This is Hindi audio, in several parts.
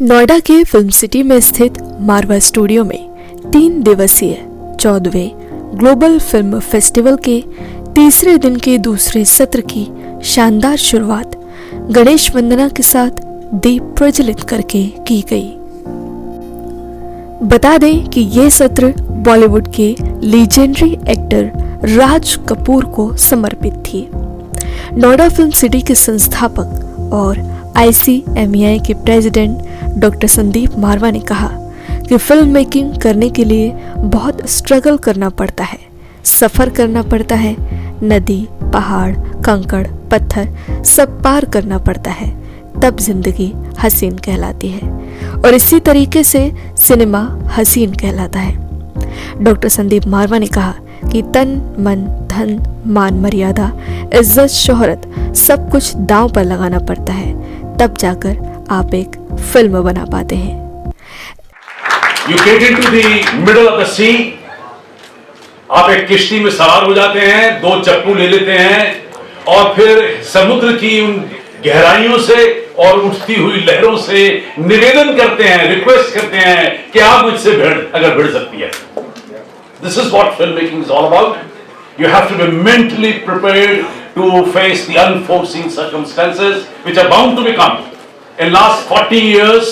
नोएडा के फिल्म सिटी में स्थित मारवा स्टूडियो में 3 दिवसीय 14वें ग्लोबल फिल्म फेस्टिवल के तीसरे दिन के दूसरे सत्र की शानदार शुरुआत गणेश वंदना के साथ दीप प्रज्वलित करके की गई। बता दें कि ये सत्र बॉलीवुड के लीजेंडरी एक्टर राज कपूर को समर्पित थी। नोएडा फिल्म सिटी के संस्थापक और ICMEI के प्रेसिडेंट डॉक्टर संदीप मारवा ने कहा कि फिल्म मेकिंग करने के लिए बहुत स्ट्रगल करना पड़ता है, सफ़र करना पड़ता है, नदी, पहाड़, कंकड़, पत्थर सब पार करना पड़ता है, तब जिंदगी हसीन कहलाती है और इसी तरीके से सिनेमा हसीन कहलाता है। डॉक्टर संदीप मारवा ने कहा कि तन, मन, धन, मान, मर्यादा, इज्जत, शोहरत सब कुछ दांव पर लगाना पड़ता है, तब जाकर आप एक फिल्म बना पाते हैं। You get into the middle of the sea, आप एक किश्ती में सवार हो जाते हैं, 2 चप्पू ले लेते हैं और फिर समुद्र की उन गहराइयों से और उठती हुई लहरों से निवेदन करते हैं, रिक्वेस्ट करते हैं कि आप मुझसे भिड़ सकती है। This is what filmmaking is all about. You have to be mentally prepared to face the unforeseen circumstances which are bound to become. In last 40 years,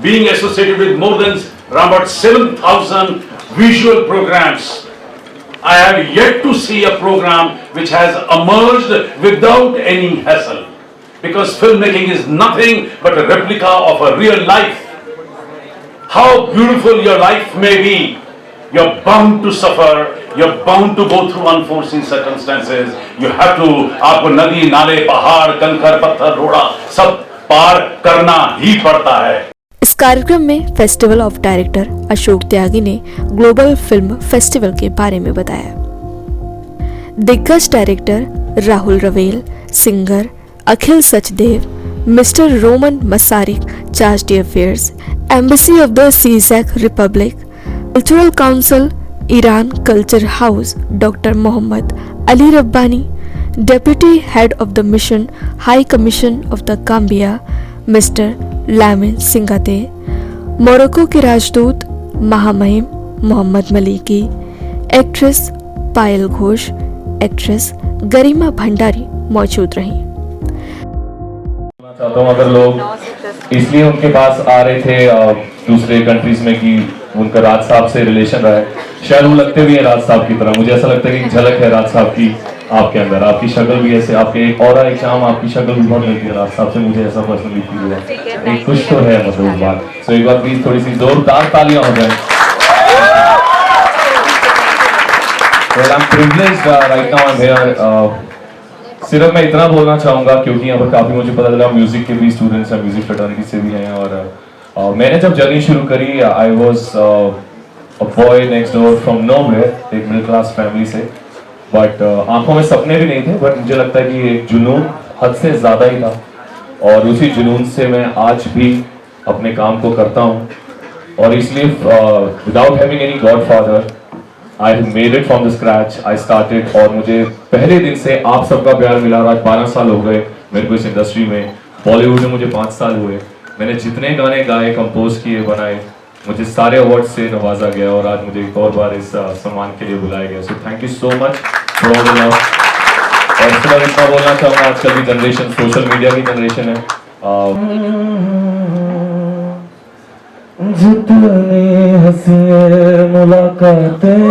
being associated with more than around about 7,000 visual programs, I have yet to see a program which has emerged without any hassle. Because filmmaking is nothing but a replica of a real life. How beautiful your life may be, you're bound to suffer, you're bound to go through unforeseen circumstances. You have to, आपको नदी, नाले, पहाड़, कंकर, पत्थर, रोड़ा सब पार करना ही पड़ता है। इस कार्यक्रम में festival of director Ashok Tyagi ने ग्लोबल फिल्म फेस्टिवल के बारे में बताया। दिग्गज director Rahul Rawail, singer Akhil Sachdev, mister Roman Masaryk, charge d affaires, embassy of the सीजैक Republic, cultural council, Iran culture house, doctor Mohammad Ali Rabbani, deputy head of the mission high commission of the Gambia mister Lamin Singhateh, Morocco के राजदूत महामहिम Mohammad Maliki, actress Payal Ghosh, actress Garima Bhandari मौजूद रहीं। चाहता हूँ अगर लोग इसलिए उनके पास आ रहे थे दूसरे कंट्रीज में कि उनका राज साहब से रिलेशन रहा है, शायद वो लगते भी है राज साहब की तरह। मुझे ऐसा लगता है कि एक झलक है राज साहब की आपके अंदर, आपकी शक्ल भी ऐसे, आपके एक और एक शाम आपकी शक्ल भी बहुत मिलती है राज साहब से, मुझे ऐसा पर्सनली फील हुआ। एक कुछ तो है मतलब इस बात। सो एक बार प्लीज थोड़ी सी जोरदार तालियां हो जाए। Well, I'm privileged right now I'm here. सिर्फ मैं इतना बोलना चाहूँगा क्योंकि यहाँ पर काफ़ी मुझे पता चला म्यूजिक के भी स्टूडेंट्स हैं, म्यूजिक फ्रेटर्निटी से भी हैं और मैंने जब जर्नी शुरू करी I was a boy next door from nowhere, एक मिडिल क्लास फैमिली से, बट आंखों में सपने भी नहीं थे, बट मुझे लगता है कि एक जुनून हद से ज़्यादा ही था और उसी जुनून से मैं आज भी अपने काम को करता हूँ और इसलिए without having any God father I made it from the scratch. I started और मुझे पहले दिन से आप सबका प्यार मिला। आज 12 साल हो गए मेरे को इस इंडस्ट्री में। बॉलीवुड में मुझे 5 साल हुए। मैंने जितने गाने गाए, कंपोज किए, बनाए, मुझे सारे अवार्ड से नवाजा गया और आज मुझे एक और बार इस सम्मान के लिए बुलाया गया। So thank you so much for all the love. और इसके बाद इतना बोलना चाहूँगा, आजकल की जनरेशन सोशल मीडिया की जनरेशन है। जितनी हंसी मुलाकातें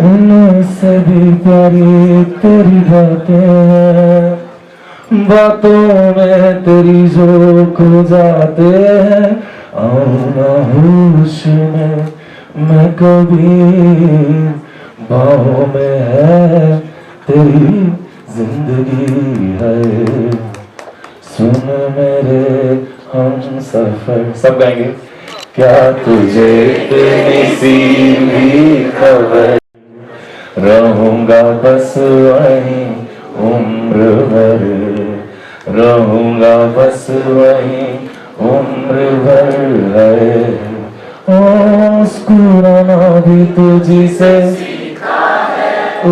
उनसे भी प्यारी तेरी बातें, बातों में तेरी जो खो जाते हैं, आओ होश में मैं कभी बाहों में है तेरी जिंदगी है, सुन मेरे हम सफर। सब गाएंगे। क्या तुझे इतनी सी भी खबर, रहूंगा बस वहीं उम्र भर, रहूंगा बस वहीं उम्र भर है, मुस्कुराना भी तुझी से ओ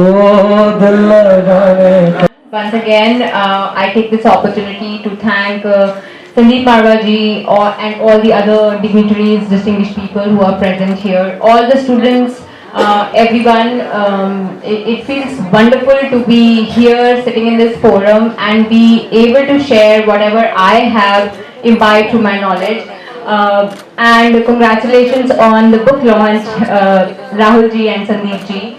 दिल लगाने। Once again, I take this opportunity to thank Sandeep Marwaji and all the other dignitaries, distinguished people who are present here, all the students, everyone. It feels wonderful to be here sitting in this forum and be able to share whatever I have imbibed through my knowledge. And congratulations on the book launch, Rahul ji and Sandeep ji.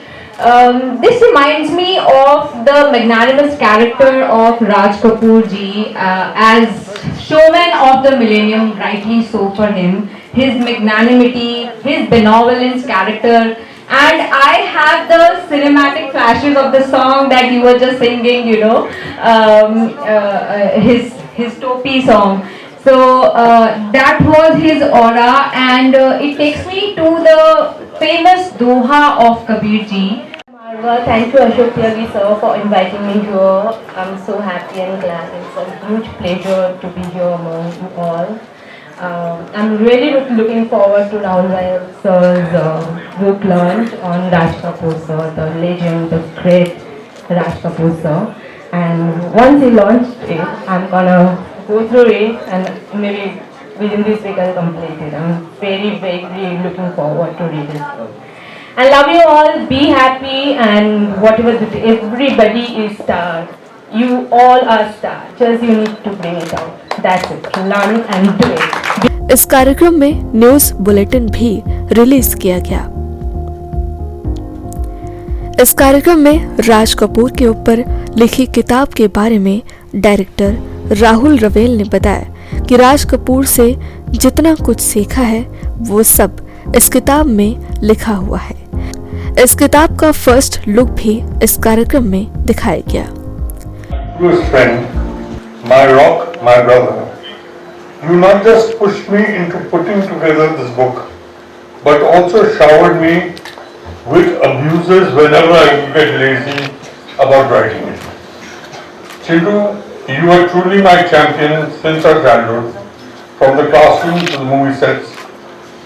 This reminds me of the magnanimous character of Raj Kapoor ji as showman of the millennium, rightly so for him. His magnanimity, his benevolence character, and I have the cinematic flashes of the song that you were just singing, you know, his Topi song. So that was his aura, and it takes me to the famous Doha of Kabir ji. Thank you Ashok Tyagi sir for inviting me here. I'm so happy and glad. It's a huge pleasure to be here among you all. I'm really looking forward to Rahul sir's book launch on Raj Kapoor sir, the legend, the great Raj Kapoor sir. And once he launched it, I'm gonna go through it and maybe within this week I'll complete it. I'm very, very looking forward to read this book. I love you all, be happy, and whatever, everybody is star. You all are star, just you need to bring it out. That's it, learn and do it. इस कार्यक्रम में न्यूज बुलेटिन भी रिलीज किया गया। इस कार्यक्रम में राज कपूर के ऊपर लिखी किताब के बारे में डायरेक्टर राहुल रवेल ने बताया कि राज कपूर से जितना कुछ सीखा है वो सब इस किताब में लिखा हुआ है। इस किताब का फर्स्ट लुक भी इस कार्यक्रम में दिखाया गया। Close friend, my rock, my brother, you not just pushed me into putting together this book, but also showered me with abuses whenever I get lazy about writing it. Chintu, you are truly my champion since our childhood, from the classroom to the movie sets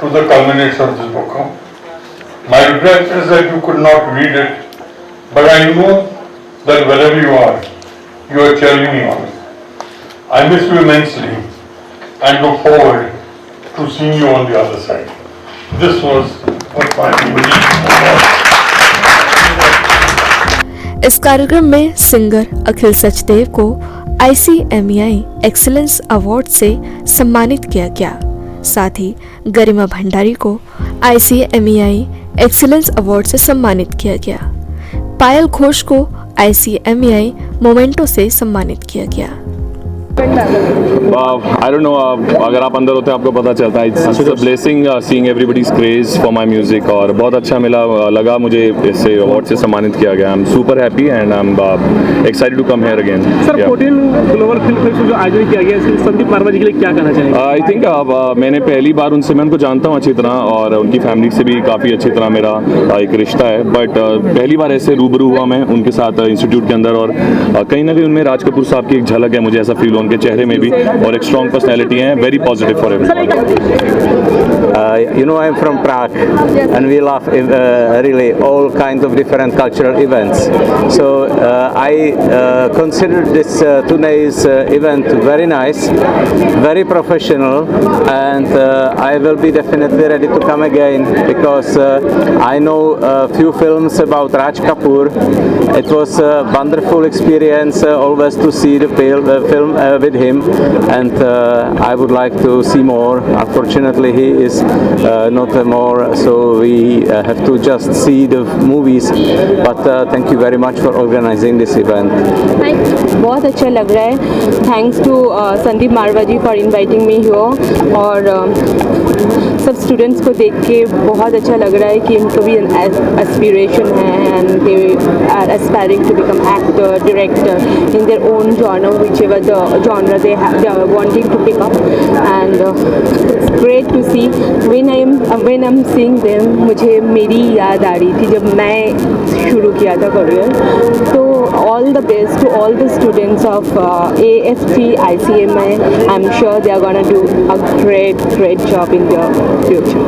to the culmination of this book. My regret is that you could not read it, but I know that wherever you are cheering me on. I miss you immensely and look forward to seeing you on the other side. This was what my इस कार्यक्रम में सिंगर अखिल सचदेव को ICMEI एक्सीलेंस अवार्ड से सम्मानित किया गया। साथ ही गरिमा भंडारी को ICMEI एक्सीलेंस अवार्ड से सम्मानित किया गया। पायल घोष को ICMEI मोमेंटो से सम्मानित किया गया। I don't know, अगर आप अंदर होते हैं आपको पता चलता है। It's a blessing seeing everybody's craze for my music और बहुत अच्छा लगा मुझे इससे अवार्ड से सम्मानित किया गया। I'm super happy and I'm excited to come here again. Sir 14 global film festival जो आयोजित किया गया है, संदीप मारवाजी के लिए क्या कहना चाहेंगे? I think मैंने पहली बार मैं उनको जानता हूँ अच्छी तरह और उनकी फैमिली से भी काफ़ी अच्छी तरह मेरा एक रिश्ता है, बट पहली बार ऐसे रूबरू हुआ मैं उनके साथ इंस्टीट्यूट के अंदर और कहीं ना कहीं उनमें राज कपूर साहब की एक झलक है, मुझे ऐसा फील उनके चेहरे में भी, और एक स्ट्रॉन्ग पर्सनैलिटी है, very positive for You know, I'm from Prague and we love really all kinds of different cultural events. So I consider this today's event very nice, very professional, and I will be definitely ready to come again because I know a few films about Raj Kapoor. It was a wonderful experience always to see the film with him, and I would like to see more. Unfortunately, he is not more, so we have to just see the movies. But thank you very much for organizing this event. बहुत अच्छा लग रहा है। थैंक्स टू संदीप मारवाजी फॉर इनवाइटिंग मी हियर, और सब स्टूडेंट्स को देख के बहुत अच्छा लग रहा है कि उनको भी एस्पिरेशन है and they are aspiring to become actor, director in their own genre, whichever the genre they are wanting to pick up, and it's great to see when I am seeing them. मुझे मेरी याद आ रही थी जब मैं शुरू किया था करियर। तो all the best to all the students of AFT ICMI. I'm sure they are going to do a great job in their future.